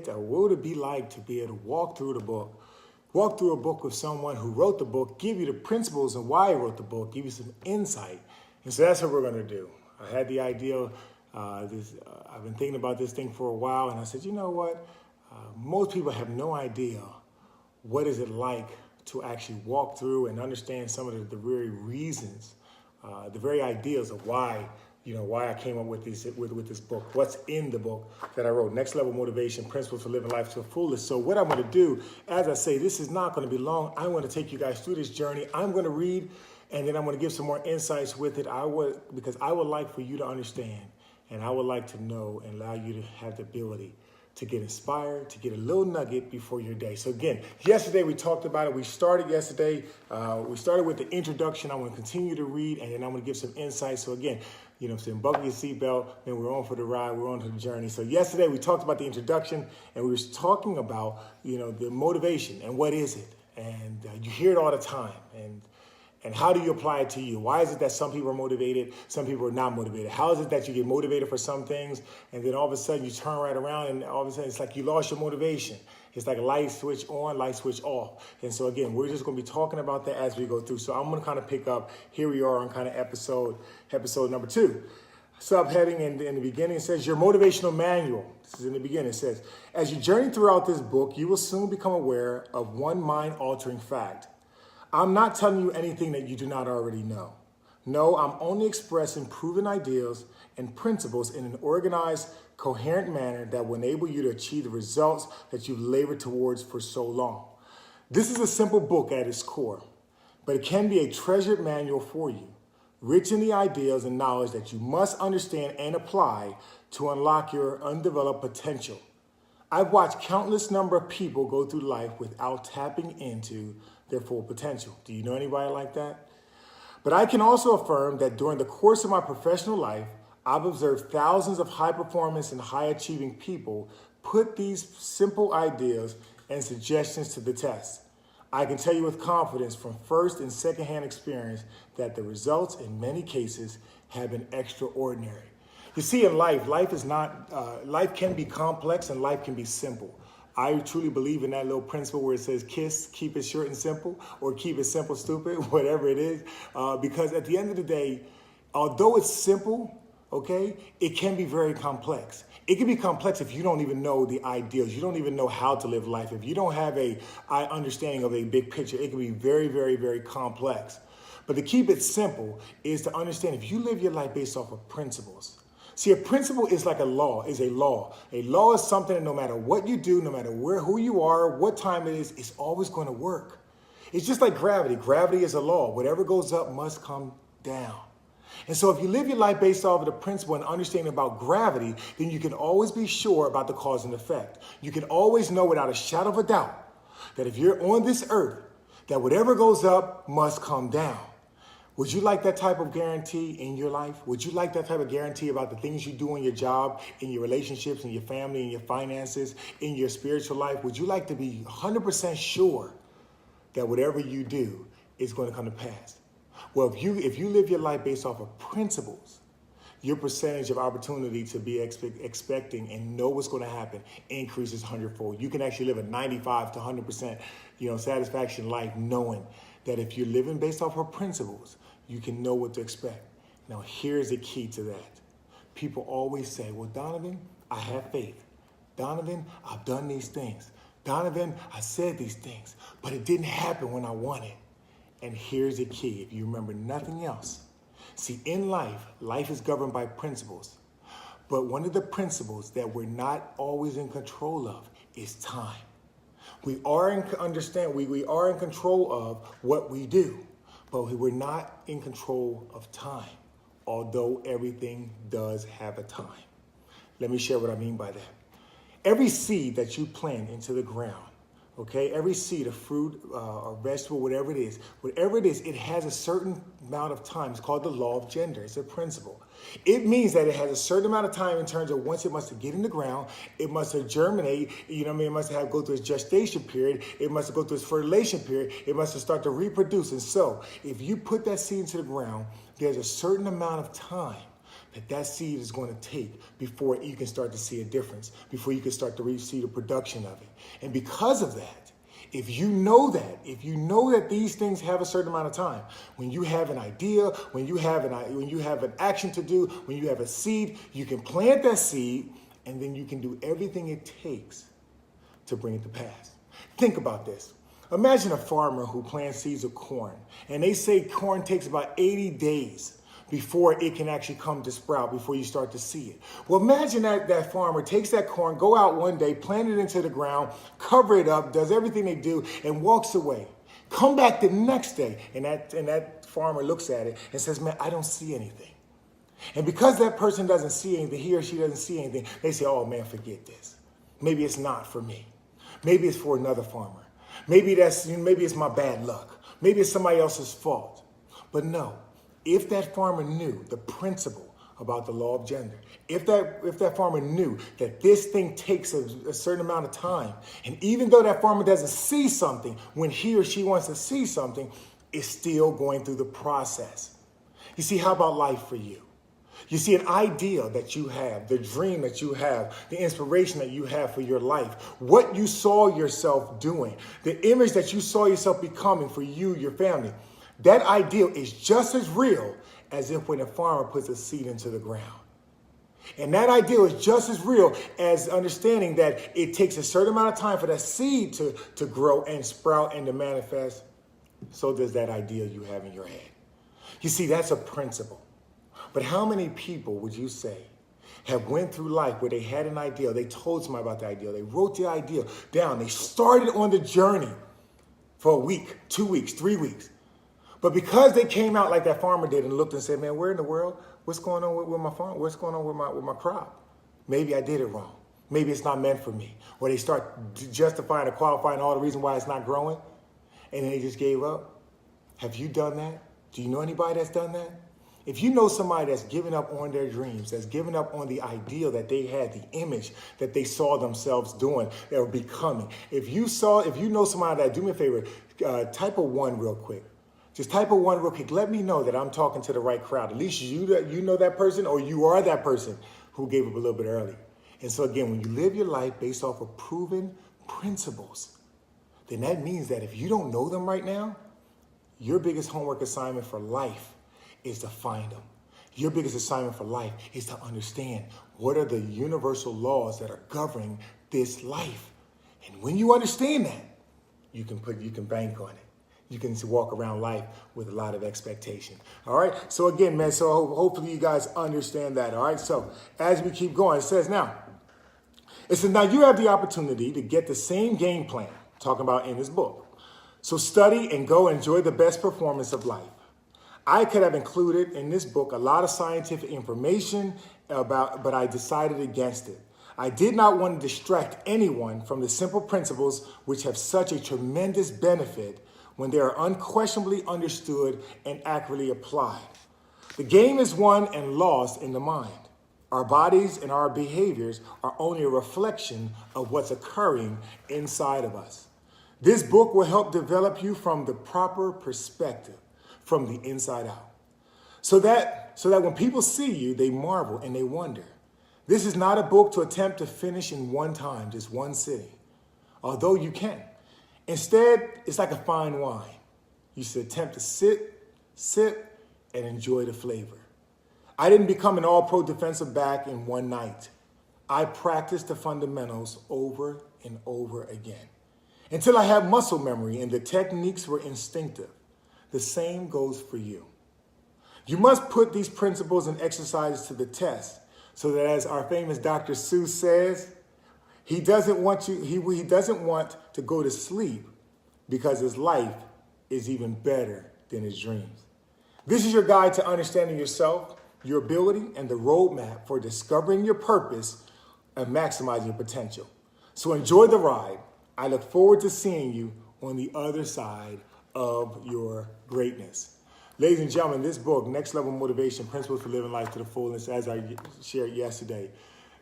it, or what would it be like to be able to walk through a book with someone who wrote the book, give you the principles and why he wrote the book, give you some insight. And so that's what we're going to do. I had the idea, I've been thinking about this thing for a while, and I said, you know what? Most people have no idea what is it like to actually walk through and understand some of the very reasons, the very ideas of why I came up with this book, what's in the book that I wrote, Next Level Motivation, Principles for Living Life to the Fullest. So what I'm going to do, as I say, this is not going to be long. I'm going to take you guys through this journey. I'm going to read, and then I'm going to give some more insights with it. Because I would like for you to understand, and I would like to know and allow you to have the ability to get inspired, to get a little nugget before your day. So again, yesterday we talked about it. We started yesterday. We started with the introduction. I'm going to continue to read, and then I'm going to give some insights. So again, buckle your seatbelt, then we're on for the ride, we're on to the journey. So yesterday we talked about the introduction, and we were talking about, the motivation and what is it? And you hear it all the time. And how do you apply it to you? Why is it that some people are motivated, some people are not motivated? How is it that you get motivated for some things, and then all of a sudden you turn right around and all of a sudden it's like you lost your motivation? It's like a light switch on, light switch off. And so again, we're just going to be talking about that as we go through. So I'm going to kind of pick up, here we are on kind of episode number 2. Subheading in the beginning, it says, your motivational manual. This is in the beginning. It says, as you journey throughout this book, you will soon become aware of one mind-altering fact. I'm not telling you anything that you do not already know. No, I'm only expressing proven ideas and principles in an organized, coherent manner that will enable you to achieve the results that you've labored towards for so long. This is a simple book at its core, but it can be a treasured manual for you, rich in the ideas and knowledge that you must understand and apply to unlock your undeveloped potential. I've watched countless number of people go through life without tapping into their full potential. Do you know anybody like that? But I can also affirm that during the course of my professional life, I've observed thousands of high performance and high achieving people put these simple ideas and suggestions to the test. I can tell you with confidence from first and secondhand experience that the results in many cases have been extraordinary. You see, in life life can be complex and life can be simple. I truly believe in that little principle where it says, keep it short and simple, or keep it simple, stupid, whatever it is. Because at the end of the day, although it's simple, okay, it can be very complex. It can be complex if you don't even know the ideals. You don't even know how to live life. If you don't have a understanding of a big picture, it can be very, very, very complex. But to keep it simple is to understand if you live your life based off of principles. See, a principle is like a law, is a law. A law is something that no matter what you do, no matter who you are, what time it is, it's always going to work. It's just like gravity. Gravity is a law. Whatever goes up must come down. And so if you live your life based off of the principle and understanding about gravity, then you can always be sure about the cause and effect. You can always know without a shadow of a doubt that if you're on this earth, that whatever goes up must come down. Would you like that type of guarantee in your life? Would you like that type of guarantee about the things you do in your job, in your relationships, in your family, in your finances, in your spiritual life? Would you like to be 100% sure that whatever you do is going to come to pass? Well, if you live your life based off of principles, your percentage of opportunity to be expecting and know what's going to happen increases 100-fold. You can actually live a 95 to 100% satisfaction life knowing that if you're living based off of principles, you can know what to expect. Now, here's the key to that. People always say, well, Donovan, I have faith. Donovan, I've done these things. Donovan, I said these things, but it didn't happen when I wanted. And here's the key. If you remember nothing else, see, in life is governed by principles. But one of the principles that we're not always in control of is time. We are in control of what we do, but we're not in control of time, although everything does have a time. Let me share what I mean by that. Every seed that you plant into the ground, okay, every seed of fruit or vegetable, whatever it is, it has a certain amount of time. It's called the law of gender. It's a principle. It means that it has a certain amount of time in terms of once it must get in the ground, it must germinate, it must go through its gestation period, it must go through its fertilization period, it must start to reproduce. And so if you put that seed into the ground, there's a certain amount of time that seed is going to take before you can start to see a difference, before you can start to see the production of it. And because of that, if you know that these things have a certain amount of time, when you have an idea, when you have an action to do, when you have a seed, you can plant that seed, and then you can do everything it takes to bring it to pass. Think about this. Imagine a farmer who plants seeds of corn, and they say corn takes about 80 days before it can actually come to sprout, before you start to see it. Well, imagine that farmer takes that corn, go out one day, plant it into the ground, cover it up, does everything they do, and walks away. Come back the next day, and that farmer looks at it and says, man, I don't see anything. And because that person doesn't see anything, he or she doesn't see anything, they say, oh man, forget this. Maybe it's not for me. Maybe it's for another farmer. Maybe it's my bad luck. Maybe it's somebody else's fault. But no, if that farmer knew the principle about the law of gender, if that farmer knew that this thing takes a certain amount of time, and even though that farmer doesn't see something, when he or she wants to see something, it's still going through the process. You see, how about life for you? You see, an ideal that you have, the dream that you have, the inspiration that you have for your life, what you saw yourself doing, the image that you saw yourself becoming for you, your family, that ideal is just as real as if when a farmer puts a seed into the ground. And that ideal is just as real as understanding that it takes a certain amount of time for that seed to grow and sprout and to manifest. So does that ideal you have in your head. You see, that's a principle. But how many people would you say have went through life where they had an ideal, they told somebody about the ideal, they wrote the ideal down, they started on the journey for a week, 2 weeks, 3 weeks. But because they came out like that farmer did and looked and said, man, where in the world, what's going on with my farm? What's going on with my crop? Maybe I did it wrong. Maybe it's not meant for me. Or they start justifying or qualifying all the reason why it's not growing, and then they just gave up. Have you done that? Do you know anybody that's done that? If you know somebody that's given up on their dreams, that's given up on the ideal that they had, the image that they saw themselves doing, they were becoming. If you know somebody that, do me a favor, type a 1 real quick. Just type a 1 real quick. Let me know that I'm talking to the right crowd. At least you know that person, or you are that person who gave up a little bit early. And so again, when you live your life based off of proven principles, then that means that if you don't know them right now, your biggest homework assignment for life is to find them. Your biggest assignment for life is to understand what are the universal laws that are governing this life. And when you understand that, you can bank on it. You can walk around life with a lot of expectation. All right. So again, man, so hopefully you guys understand that. All right. So as we keep going, it says now you have the opportunity to get the same game plan, talking about in this book. So study and go enjoy the best performance of life. I could have included in this book a lot of scientific information but I decided against it. I did not want to distract anyone from the simple principles which have such a tremendous benefit when they are unquestionably understood and accurately applied. The game is won and lost in the mind. Our bodies and our behaviors are only a reflection of what's occurring inside of us. This book will help develop you from the proper perspective, from the inside out. So that when people see you, they marvel and they wonder. This is not a book to attempt to finish in one time, just one sitting, although you can. Instead, it's like a fine wine. You should attempt to sit, sip, and enjoy the flavor. I didn't become an all-pro defensive back in one night. I practiced the fundamentals over and over again until I had muscle memory and the techniques were instinctive. The same goes for you. You must put these principles and exercises to the test so that, as our famous Dr. Seuss says, he doesn't want to go to sleep because his life is even better than his dreams. This is your guide to understanding yourself, your ability, and the roadmap for discovering your purpose and maximizing your potential. So enjoy the ride. I look forward to seeing you on the other side of your greatness. Ladies and gentlemen, this book, Next Level Motivation, Principles for Living Life to the Fullest, as I shared yesterday,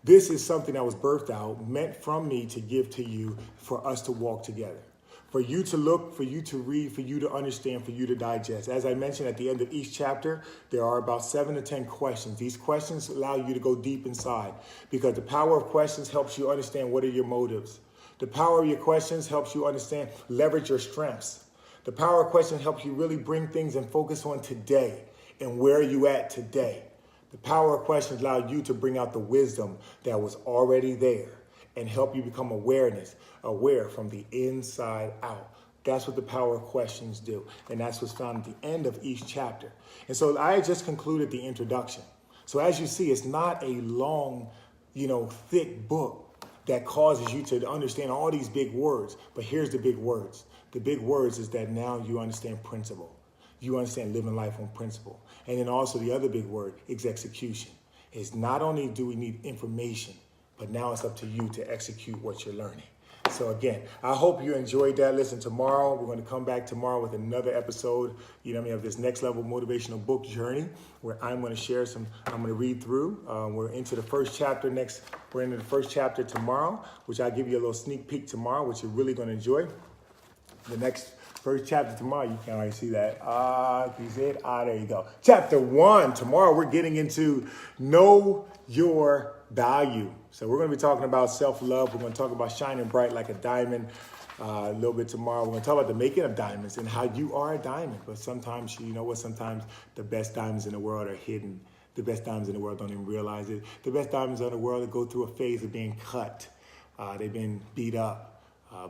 this is something that was birthed out, meant from me to give to you for us to walk together, For you to look, for you to read, for you to understand, for you to digest. As I mentioned at the end of each chapter, there are about 7 to 10 questions. These questions allow you to go deep inside because the power of questions helps you understand what are your motives. The power of your questions helps you understand, leverage your strengths. The power of questions helps you really bring things and focus on today and where are you at today. The power of questions allow you to bring out the wisdom that was already there and help you become aware from the inside out. That's what the power of questions do. And that's what's found at the end of each chapter. And so I just concluded the introduction. So as you see, it's not a long, thick book that causes you to understand all these big words. But here's the big words. The big words is that now you understand principle. You understand living life on principle. And then also the other big word is execution. It's not only do we need information, but now it's up to you to execute what you're learning. So again, I hope you enjoyed that. Listen, tomorrow, we're going to come back tomorrow with another episode, of this next level motivational book journey where I'm going to share I'm going to read through. We're into the first chapter we're into the first chapter tomorrow, which I'll give you a little sneak peek tomorrow, which you're really going to enjoy. The next first chapter tomorrow, you can already see that. You see it? There you go. Chapter 1, tomorrow we're getting into Know Your Value. So we're going to be talking about self-love. We're going to talk about shining bright like a diamond a little bit tomorrow. We're going to talk about the making of diamonds and how you are a diamond. But sometimes, sometimes the best diamonds in the world are hidden. The best diamonds in the world don't even realize it. The best diamonds in the world that go through a phase of being cut. They've been beat up.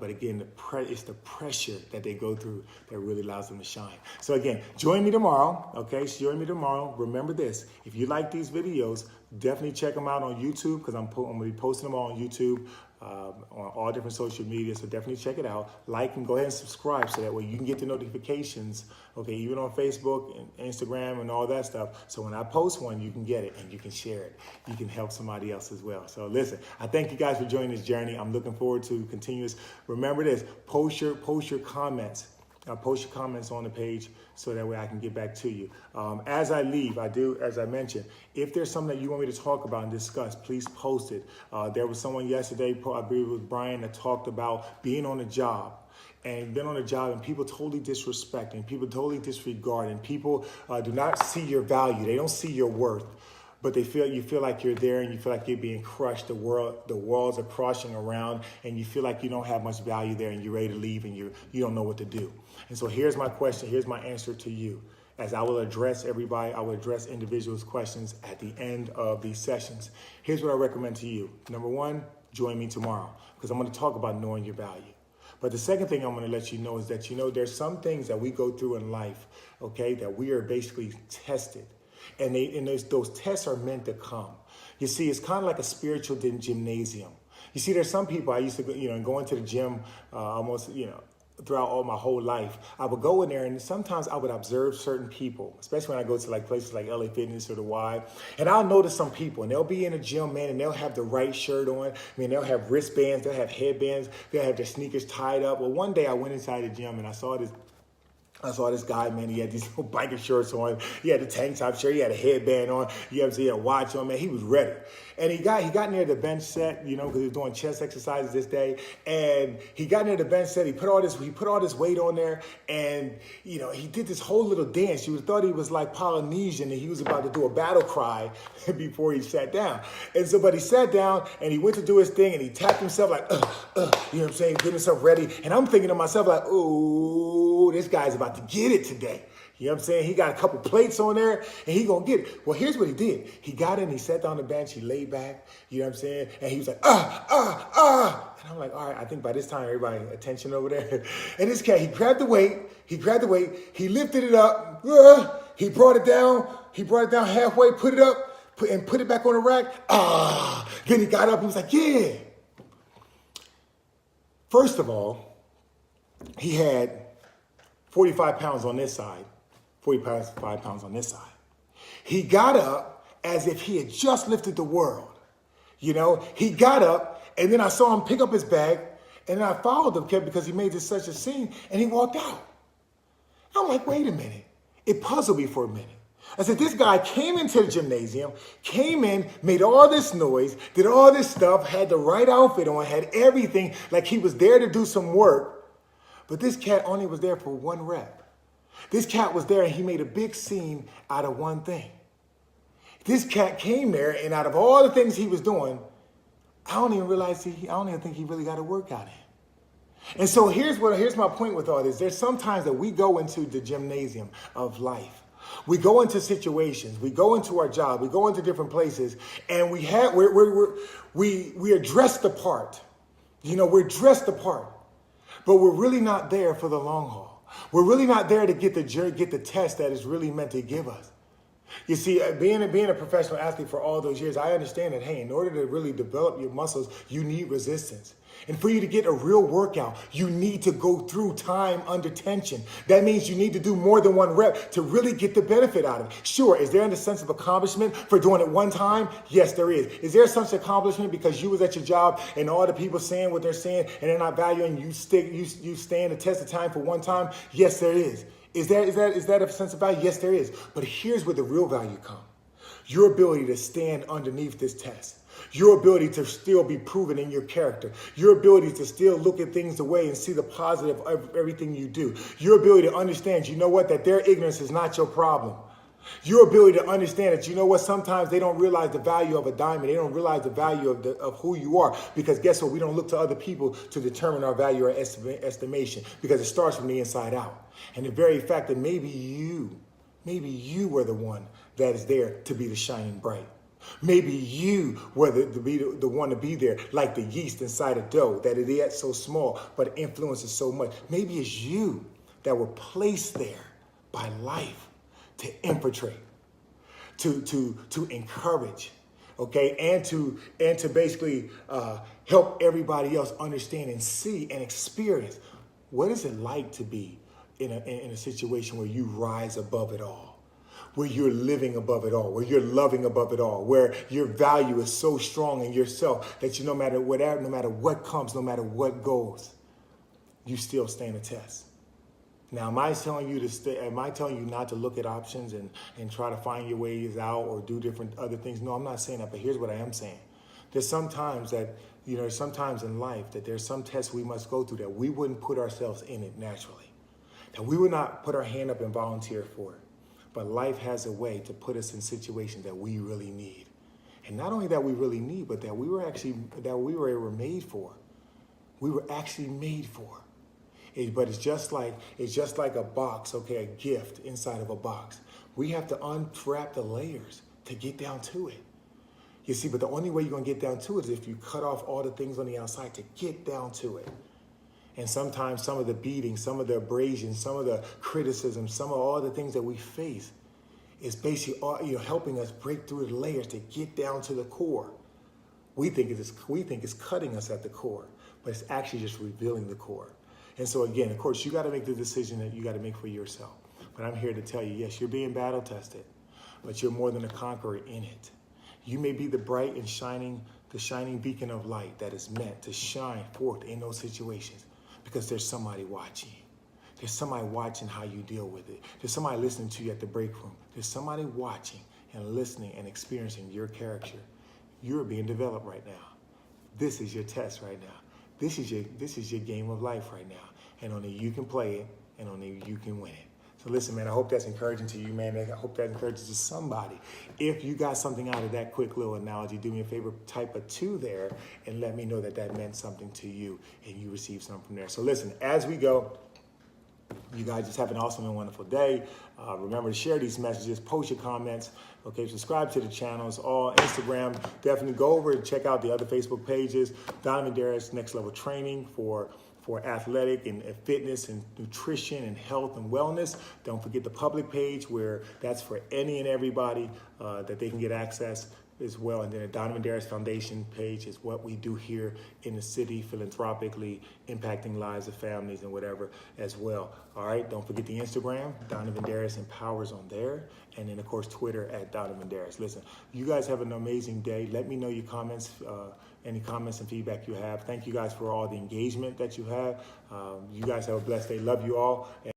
But again, it's the pressure that they go through that really allows them to shine. So again, join me tomorrow, okay? Join me tomorrow. Remember this, if you like these videos, definitely check them out on YouTube because I'm going to be posting them all on YouTube, on all different social media. So definitely check it out. Like and go ahead and subscribe so that way you can get the notifications, okay, even on Facebook and Instagram and all that stuff. So when I post one, you can get it and you can share it. You can help somebody else as well. So listen, I thank you guys for joining this journey. I'm looking forward to continuous. Remember this, post your comments. Post your comments on the page so that way I can get back to you. As I leave, as I mentioned, if there's something that you want me to talk about and discuss, please post it. There was someone yesterday, I believe it was Brian, that talked about being on a job. And been on a job and people totally disrespect and people totally disregard and people do not see your value. They don't see your worth. But you feel like you're there and you feel like you're being crushed. The walls are crushing around and you feel like you don't have much value there and you're ready to leave and you don't know what to do. And so here's my question. Here's my answer to you. As I will address everybody, I will address individuals' questions at the end of these sessions. Here's what I recommend to you. Number 1, join me tomorrow because I'm going to talk about knowing your value. But the second thing I'm going to let you know is that, there's some things that we go through in life, okay, that we are basically tested. And those tests are meant to come. You see, it's kind of like a spiritual gymnasium. You see, there's some people I used to go, go into the gym almost, throughout all my whole life. I would go in there and sometimes I would observe certain people, especially when I go to places like LA Fitness or the Y. And I'll notice some people and they'll be in the gym, man, and they'll have the right shirt on. They'll have wristbands, they'll have headbands, they'll have their sneakers tied up. Well, one day I went inside the gym and I saw this guy, man, he had these little biker shorts on. He had the tank top shirt. He had a headband on. He had a watch on, man. He was ready. And he got near the bench set, because he was doing chest exercises this day. And he got near the bench set. He put all this weight on there. And, he did this whole little dance. You would have thought he was like Polynesian and he was about to do a battle cry before he sat down. And so, but he sat down and he went to do his thing and he tapped himself like, getting himself ready. And I'm thinking to myself like, ooh, this guy's about to get it today. You know what I'm saying? He got a couple plates on there and he gonna get it. Well, here's what he did. He got in, he sat down on the bench, he laid back, you know what I'm saying? And he was like, And I'm like, all right, I think by this time everybody attention over there. And this cat, he grabbed the weight, he lifted it up, he brought it down halfway, put it up, put it back on the rack. Then he got up, he was like, yeah. First of all, he had 45 pounds on this side, 45 pounds on this side. He got up as if he had just lifted the world. He got up and then I saw him pick up his bag and then I followed him because he made this such a scene and he walked out. I'm like, wait a minute. It puzzled me for a minute. I said, this guy came into the gymnasium, came in, made all this noise, did all this stuff, had the right outfit on, had everything like he was there to do some work. But this cat only was there for 1 rep. This cat was there and he made a big scene out of one thing. This cat came there and out of all the things he was doing, I don't even think he really got a workout in. And so here's my point with all this. There's sometimes that we go into the gymnasium of life. We go into situations, we go into our job, we go into different places, and we are dressed the part. We're dressed the part, but we're really not there for the long haul. We're really not there to get the test that is really meant to give us. You see, being a professional athlete for all those years, I understand that, hey, in order to really develop your muscles, you need resistance. And for you to get a real workout, you need to go through time under tension. That means you need to do more than 1 rep to really get the benefit out of it. Sure, is there a sense of accomplishment for doing it one time? Yes, there is. Is there a sense of accomplishment because you was at your job and all the people saying what they're saying and they're not valuing you stand the test of time for one time? Yes, there is. Is that a sense of value? Yes, there is. But here's where the real value comes. Your ability to stand underneath this test. Your ability to still be proven in your character. Your ability to still look at things the way and see the positive of everything you do. Your ability to understand, that their ignorance is not your problem. Your ability to understand that, sometimes they don't realize the value of a diamond. They don't realize the value of who you are. Because guess what? We don't look to other people to determine our value or estimation because it starts from the inside out. And the very fact that maybe you were the one that is there to be the shining bright. Maybe you were the one to be there, like the yeast inside a dough, that it is so small, but it influences so much. Maybe it's you that were placed there by life to infiltrate, to encourage, okay, and to basically help everybody else understand and see and experience what is it like to be in a situation where you rise above it all. Where you're living above it all, where you're loving above it all, where your value is so strong in yourself that no matter what comes, no matter what goes, you still stand a test. Now, am I telling you not to look at options and try to find your ways out or do different other things? No, I'm not saying that, but here's what I am saying. There's sometimes sometimes in life that there's some tests we must go through that we wouldn't put ourselves in it naturally, that we would not put our hand up and volunteer for it. But life has a way to put us in situations that we really need. And not only that we really need, but that we were made for. We were actually made for. But it's just like a box, okay, a gift inside of a box. We have to unwrap the layers to get down to it. You see, but the only way you're going to get down to it is if you cut off all the things on the outside to get down to it. And sometimes some of the beatings, some of the abrasions, some of the criticism, some of all the things that we face is basically helping us break through the layers to get down to the core. We think it's cutting us at the core, but it's actually just revealing the core. And so again, of course, you got to make the decision that you got to make for yourself. But I'm here to tell you, yes, you're being battle tested, but you're more than a conqueror in it. You may be the bright and shining beacon of light that is meant to shine forth in those situations. Because there's somebody watching you. There's somebody watching how you deal with it. There's somebody listening to you at the break room. There's somebody watching and listening and experiencing your character. You're being developed right now. This is your test right now. This is your game of life right now. And only you can play it and only you can win it. So listen, man, I hope that's encouraging to you, man. I hope that encourages to somebody. If you got something out of that quick little analogy, do me a favor, type a 2 there and let me know that meant something to you and you received something from there. So listen, as we go, you guys just have an awesome and wonderful day. Remember to share these messages, post your comments, okay, subscribe to the channels, all Instagram. Definitely go over and check out the other Facebook pages, Donovin Darius Next Level Training for athletic and fitness and nutrition and health and wellness. Don't forget the public page where that's for any and everybody that they can get access as well. And then the Donovin Darius Foundation page is what we do here in the city, philanthropically, impacting lives of families and whatever as well. All right, don't forget the Instagram, Donovin Darius Empowers on there. And then, of course, Twitter at Donovin Darius. Listen, you guys have an amazing day. Let me know your comments, any comments and feedback you have. Thank you guys for all the engagement that you have. You guys have a blessed day. Love you all.